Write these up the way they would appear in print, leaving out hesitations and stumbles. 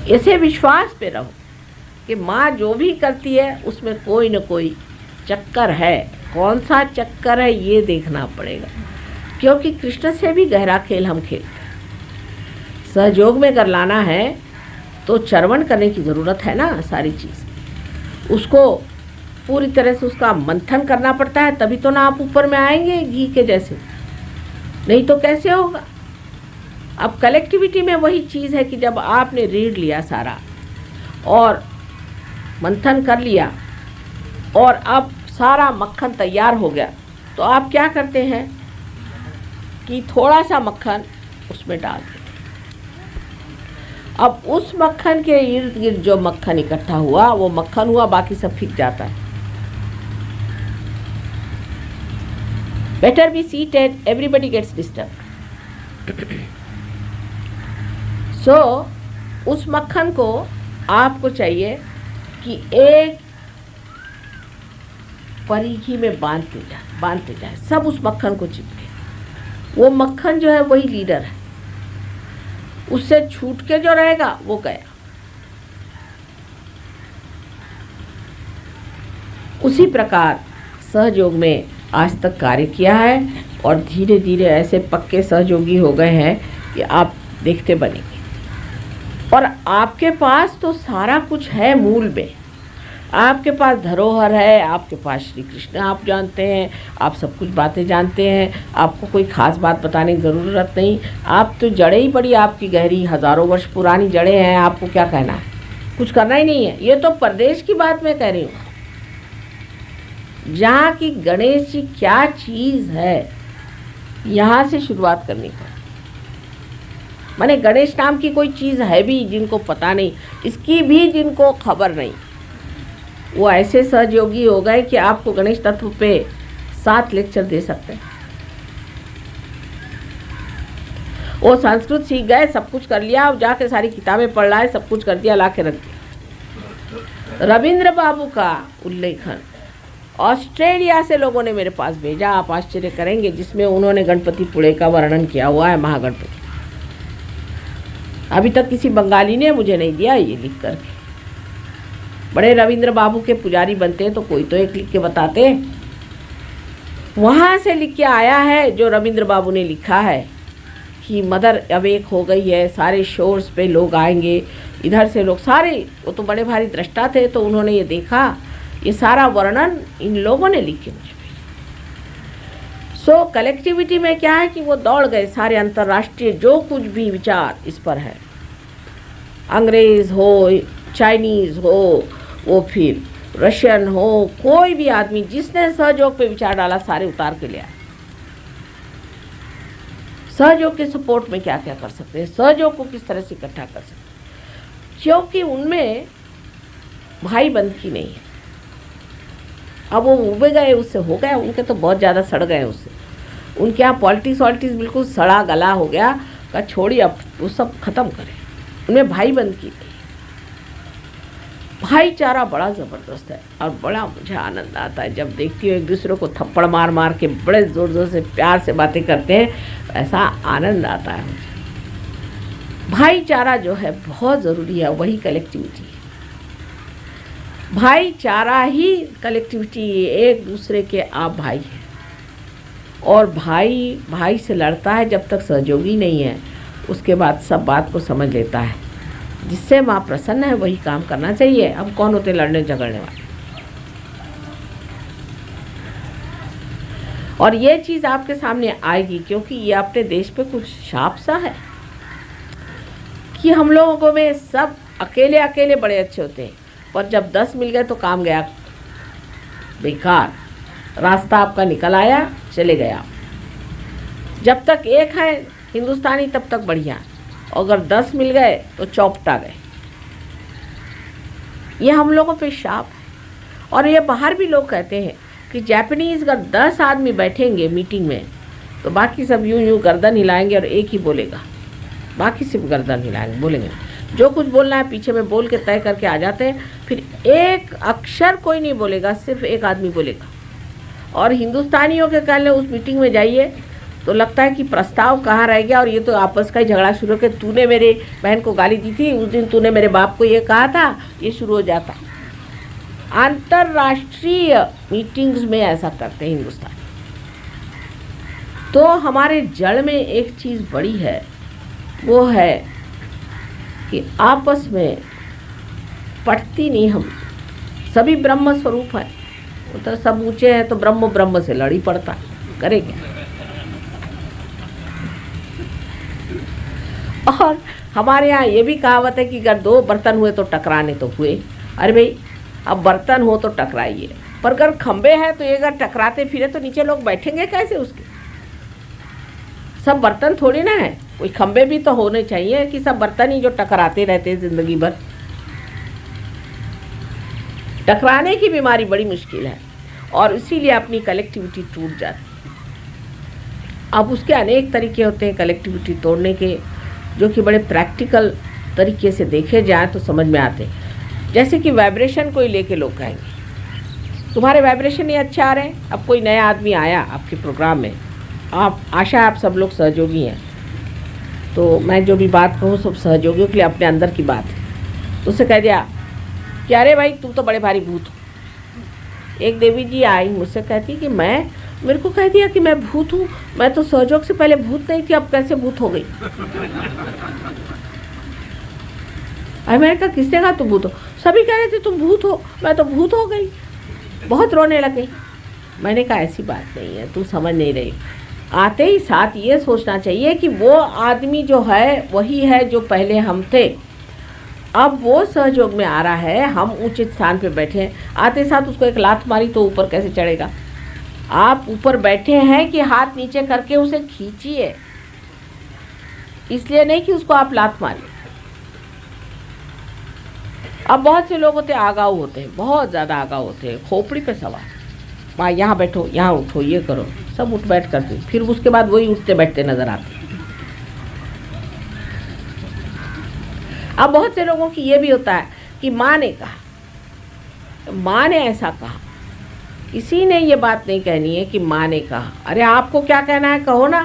ऐसे विश्वास पे रहो कि माँ जो भी करती है उसमें कोई न कोई चक्कर है। कौन सा चक्कर है ये देखना पड़ेगा, क्योंकि कृष्ण से भी गहरा खेल हम खेलते हैं। सहयोग में कर लाना है तो चरवण करने की ज़रूरत है ना, सारी चीज़ उसको पूरी तरह से उसका मंथन करना पड़ता है, तभी तो ना आप ऊपर में आएंगे घी के जैसे, नहीं तो कैसे होगा। अब कलेक्टिविटी में वही चीज़ है कि जब आपने रीड लिया सारा और मंथन कर लिया और अब सारा मक्खन तैयार हो गया, तो आप क्या करते हैं कि थोड़ा सा मक्खन उसमें डाल देते। अब उस मक्खन के इर्द गिर्द जो मक्खन इकट्ठा हुआ वो मक्खन हुआ, बाकी सब फीक जाता है। Better be seated, everybody gets disturb. So उस मक्खन को आपको चाहिए कि एक परिघी में बांधते जाए, सब उस मक्खन को चिपके। वो मक्खन जो है वही लीडर है, उससे छूट के जो रहेगा वो गया। उसी प्रकार सहयोग में आज तक कार्य किया है और धीरे धीरे ऐसे पक्के सहयोगी हो गए हैं कि आप देखते बनेंगे। और आपके पास तो सारा कुछ है, मूल में आपके पास धरोहर है, आपके पास श्री कृष्ण आप जानते हैं, आप सब कुछ बातें जानते हैं, आपको कोई ख़ास बात बताने की ज़रूरत नहीं। आप तो जड़ें ही बड़ी आपकी गहरी, हज़ारों वर्ष पुरानी जड़ें हैं, आपको क्या कहना है, कुछ करना ही नहीं है। ये तो परदेश की बात मैं कह रही हूँ, जहाँ की गणेश जी क्या चीज़ है, यहाँ से शुरुआत करनी पड़े। माने गणेश नाम की कोई चीज़ है भी जिनको पता नहीं, इसकी भी जिनको खबर नहीं, वो ऐसे सहयोगी हो गए कि आपको गणेश तत्व पे 7 लेक्चर दे सकते हैं। वो संस्कृत सीख गए, सब कुछ कर लिया, अब जाके सारी किताबें पढ़ रहा है, सब कुछ कर दिया, ला के रख दिया। रविंद्र बाबू का उल्लेखन ऑस्ट्रेलिया से लोगों ने मेरे पास भेजा, आप आश्चर्य करेंगे, जिसमें उन्होंने गणपति पुणे का वर्णन किया हुआ है, महागणपति। अभी तक किसी बंगाली ने मुझे नहीं दिया ये लिख करके। बड़े रविंद्र बाबू के पुजारी बनते हैं तो कोई तो एक लिख के बताते। वहाँ से लिख के आया है जो रविंद्र बाबू ने लिखा है कि मदर अवेक हो गई है, सारे शोर्स पे लोग आएंगे, इधर से लोग सारे, वो तो बड़े भारी दृष्टा थे तो उन्होंने ये देखा, ये सारा वर्णन इन लोगों ने लिख के मुझे भेजा। सो कलेक्टिविटी में क्या है कि वो दौड़ गए, सारे अंतर्राष्ट्रीय जो कुछ भी विचार इस पर है, अंग्रेज़ हो, चाइनीज़ हो, वो फिर रशियन हो, कोई भी आदमी जिसने सहयोग पे विचार डाला सारे उतार के ले आए। सहयोग के सपोर्ट में क्या क्या कर सकते हैं, सहयोग को किस तरह से इकट्ठा कर सकते हैं, क्योंकि उनमें भाई बंधकी नहीं है। अब वो उबे गए, उससे हो गया, उनके तो बहुत ज़्यादा सड़ गए उससे, उनके यहाँ पॉलिटिक्स बिल्कुल सड़ा गला हो गया का छोड़िए, अब वो सब खत्म करें। उनमें भाई बंधकी नहीं, भाईचारा बड़ा ज़बरदस्त है और बड़ा मुझे आनंद आता है जब देखती हूँ एक दूसरे को थप्पड़ मार मार के बड़े ज़ोर ज़ोर से प्यार से बातें करते हैं, ऐसा आनंद आता है मुझे। भाईचारा जो है बहुत ज़रूरी है, वही कलेक्टिविटी है। भाईचारा ही कलेक्टिविटी है, एक दूसरे के आप भाई हैं। और भाई भाई से लड़ता है जब तक सहयोगी नहीं है, उसके बाद सब बात को समझ लेता है। जिससे माँ प्रसन्न है वही काम करना चाहिए। हम कौन होते लड़ने झगड़ने वाले। और ये चीज़ आपके सामने आएगी क्योंकि ये अपने देश पे कुछ शाप सा है कि हम लोगों में सब अकेले अकेले बड़े अच्छे होते हैं, पर जब 10 मिल गए तो काम गया बेकार, रास्ता आपका निकल आया, चले गया। जब तक एक है हिंदुस्तानी तब तक बढ़िया, अगर 10 मिल गए तो चौपटा गए। ये हम लोगों पे शाप है। और ये बाहर भी लोग कहते हैं कि जापानीज़ अगर 10 आदमी बैठेंगे मीटिंग में तो बाकी सब यूं यूं गर्दन हिलाएंगे और एक ही बोलेगा, बाकी सिर्फ गर्दन हिलाएंगे, बोलेंगे जो कुछ बोलना है पीछे में बोल के तय करके आ जाते हैं। फिर एक अक्षर कोई नहीं बोलेगा, सिर्फ एक आदमी बोलेगा। और हिंदुस्तानियों के कह लें उस मीटिंग में जाइए तो लगता है कि प्रस्ताव कहाँ रह गया, और ये तो आपस का ही झगड़ा शुरू हो, कि तूने मेरे बहन को गाली दी थी उस दिन, तूने मेरे बाप को ये कहा था, ये शुरू हो जाता। अंतर्राष्ट्रीय मीटिंग्स में ऐसा करते हैं हिंदुस्तान। तो हमारे जड़ में एक चीज़ बड़ी है, वो है कि आपस में पटती नहीं। हम सभी ब्रह्म स्वरूप है, तो सब ऊंचे हैं तो ब्रह्म ब्रह्म से लड़ी पड़ता, करे क्या। और हमारे यहाँ ये भी कहावत है कि अगर दो बर्तन हुए तो टकराने तो हुए। अरे भाई, अब बर्तन हो तो टकराइए, पर अगर खंबे हैं तो ये अगर टकराते फिरे तो नीचे लोग बैठेंगे कैसे उसके। सब बर्तन थोड़ी ना है, कोई खंबे भी तो होने चाहिए कि सब बर्तन ही जो टकराते रहते हैं जिंदगी भर। टकराने की बीमारी बड़ी मुश्किल है, और इसीलिए अपनी कलेक्टिविटी टूट जाती है। अब उसके अनेक तरीके होते हैं कलेक्टिविटी तोड़ने के, जो कि बड़े प्रैक्टिकल तरीके से देखे जाए तो समझ में आते हैं। जैसे कि वाइब्रेशन कोई लेके लोग कहेंगे तुम्हारे वाइब्रेशन नहीं अच्छे आ रहे हैं। अब कोई नया आदमी आया आपके प्रोग्राम में, आप आशा आप सब लोग सहयोगी हैं, तो मैं जो भी बात कहूँ सब सहयोगियों के लिए अपने अंदर की बात है। तो उसे कह दिया कि अरे भाई तुम तो बड़े भारी भूत हो। एक देवी जी आई मुझसे कहती कि मेरे को कह दिया कि मैं भूत हूँ, मैं तो सहयोग से पहले भूत नहीं थी, अब कैसे भूत हो गई। अरे मैंने कहा किसने कहा तुम भूत हो। सभी कह रहे थे तुम भूत हो, मैं तो भूत हो गई। बहुत रोने लगे। मैंने कहा ऐसी बात नहीं है, तुम समझ नहीं रही। आते ही साथ ये सोचना चाहिए कि वो आदमी जो है वही है जो पहले हम थे। अब वो सहयोग में आ रहा है, हम उचित स्थान पे बैठे हैं। आते साथ उसको एक लात मारी तो ऊपर कैसे चढ़ेगा। आप ऊपर बैठे हैं कि हाथ नीचे करके उसे खींचिए, इसलिए नहीं कि उसको आप लात मारिए। अब बहुत से लोग होते हैं आगाऊ होते हैं, बहुत ज़्यादा आगाऊ होते हैं, खोपड़ी पे सवार, वहाँ यहाँ बैठो, यहाँ उठो, ये करो, सब उठ बैठ करते, फिर उसके बाद वही उठते बैठते नजर आते। अब बहुत से लोगों की ये भी होता है कि माँ ने कहा, माँ ने ऐसा कहा। किसी ने ये बात नहीं कहनी है कि माँ ने कहा। अरे आपको क्या कहना है कहो ना।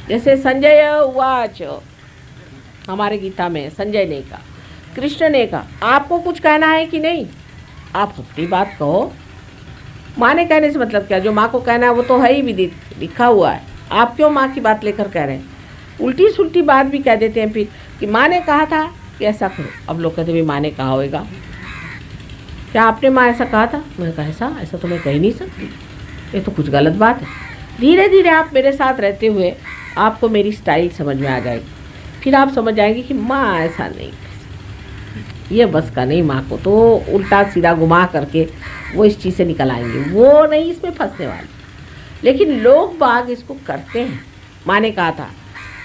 जैसे संजय उवाच, हमारे गीता में संजय ने कहा, कृष्ण ने कहा, आपको कुछ कहना है कि नहीं, आप अपनी बात कहो। माँ ने कहने से मतलब क्या, जो माँ को कहना है वो तो है ही विदित, लिखा हुआ है। आप क्यों माँ की बात लेकर कह रहे हैं। उल्टी सुल्टी बात भी कह देते हैं फिर कि माँ ने कहा था कि ऐसा करो। अब लोग कहते हैं माँ ने कहा होगा, क्या आपने माँ ऐसा कहा था। मैंने कहा ऐसा तो मैं कह नहीं सकती, ये तो कुछ गलत बात है। धीरे धीरे आप मेरे साथ रहते हुए आपको मेरी स्टाइल समझ में आ जाएगी, फिर आप समझ जाएंगे कि माँ ऐसा नहीं, ये बस का नहीं। माँ को तो उल्टा सीधा घुमा करके वो इस चीज़ से निकल आएंगे, वो नहीं इसमें फंसने वाले। लेकिन लोग बाग इसको करते हैं। माँ ने कहा था,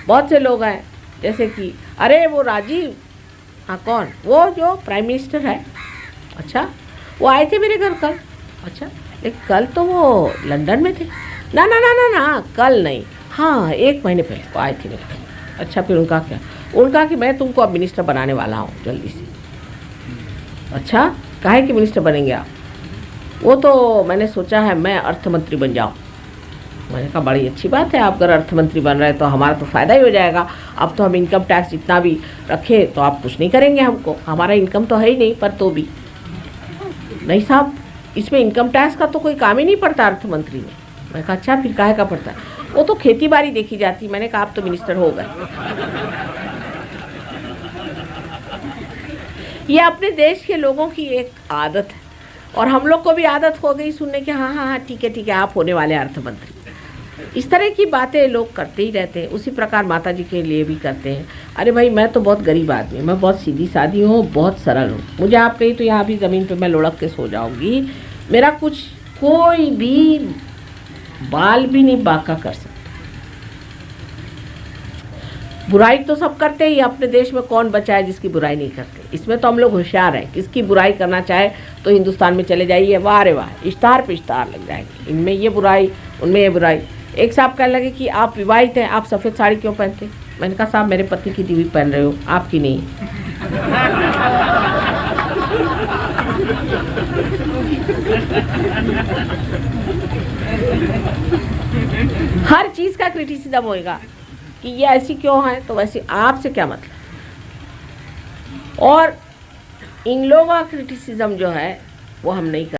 बहुत से लोग हैं जैसे कि अरे वो राजीव, हाँ कौन, वो जो प्राइम मिनिस्टर है, अच्छा वो आए थे मेरे घर कल। अच्छा लेकिन कल तो वो लंदन में थे। ना ना ना ना ना कल नहीं, हाँ 1 महीने पहले वो आए थे मेरे घर। अच्छा फिर उनका क्या, उनका कि मैं तुमको अब मिनिस्टर बनाने वाला हूँ जल्दी से। अच्छा काहे कि मिनिस्टर बनेंगे आप। वो तो मैंने सोचा है मैं अर्थ मंत्री बन जाऊँ। मैंने कहा बड़ी अच्छी बात है, आप अगर अर्थ मंत्री बन रहे हैं तो हमारा तो फ़ायदा ही हो जाएगा। अब तो हम इनकम टैक्स जितना भी रखे तो आप कुछ नहीं करेंगे हमको, हमारा इनकम तो है ही नहीं। पर तो भी नहीं साहब, इसमें इनकम टैक्स का तो कोई काम ही नहीं पड़ता अर्थ मंत्री में। मैंने कहा अच्छा फिर काहे का पड़ता है, वो तो खेती बाड़ी देखी जाती। मैंने कहा आप तो मिनिस्टर हो गए। ये अपने देश के लोगों की एक आदत है, और हम लोग को भी आदत हो गई सुनने की, हाँ हाँ हाँ ठीक है आप होने वाले अर्थ मंत्री। इस तरह की बातें लोग करते ही रहते हैं। उसी प्रकार माता जी के लिए भी करते हैं। अरे भाई मैं तो बहुत गरीब आदमी, मैं बहुत सीधी सादी हूँ, बहुत सरल हूँ, मुझे आप कही तो यहाँ भी ज़मीन पे मैं लुढ़क के सो जाऊँगी, मेरा कुछ कोई भी बाल भी नहीं बांका कर सकता। बुराई तो सब करते ही, अपने देश में कौन बचा है जिसकी बुराई नहीं करते। इसमें तो हम लोग होशियार हैं, किसकी बुराई करना चाहे तो हिंदुस्तान में चले जाइए, वाह रे वाह, इश्तार पे इश्तार लग जाएंगे, इनमें ये बुराई उनमें ये बुराई। एक साहब कहने लगे कि आप विवाहित हैं, आप सफ़ेद साड़ी क्यों पहनते। मैंने कहा साहब मेरे पति की दी हुई पहन रहे हो, आपकी नहीं। हर चीज़ का क्रिटिसिज्म होएगा कि ये ऐसी क्यों है, तो वैसे आपसे क्या मतलब। और इन लोगों का क्रिटिसिज्म जो है वो हम नहीं कर